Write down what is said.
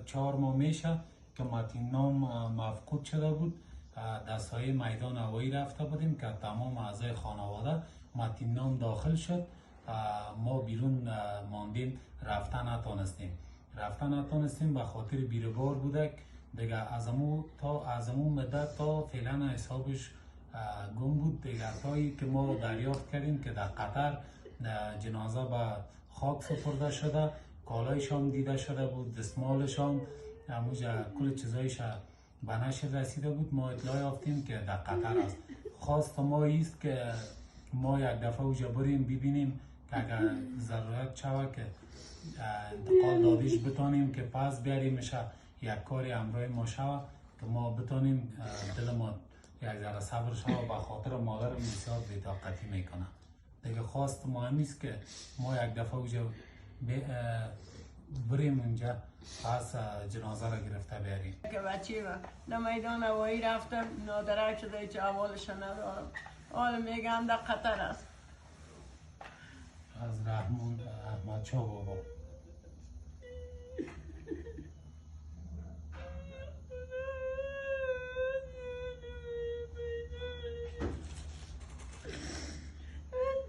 4 ماه میشه که متین نام مفقود شده بود. دستای میدان هوایی رفته بودیم که تمام اعضای خانواده متین نام داخل شد. ما بیرون ماندیم، رفتن نتونستیم به خاطر بیروبار بوده دیگه. از امو مدت تا فعلا حسابش گم بود دیگه. تایی که ما دریافت کردیم که در قطر جنازه به خاک سپرده شده، کالایشان دیده شده بود، دستمالشان هموجه کل چیزایش به نشر رسیده بود. ما اطلاع یافتیم که در قطر است. خواست ما ایست که ما یک دفعه اوجا بریم ببینیم که اگر ضرورت شود که انتقال دادیش بتانیم که پس بیاریمش یک کاری همراه ما شود که ما بتانیم دل ما یک ذره صبر شود. به خاطر مادر بسیار بی‌طاقتی میکنه دیگه. خواست ما همیست که ما یک دفعه اوجا بریم اونجا پس جنازه را گرفته بیاریم. که بچه در میدان هوایی رفتم، نادرک شده چه احوالش ندارم. حالا میگم در قطر است. از رحمون احمد شاه بابا.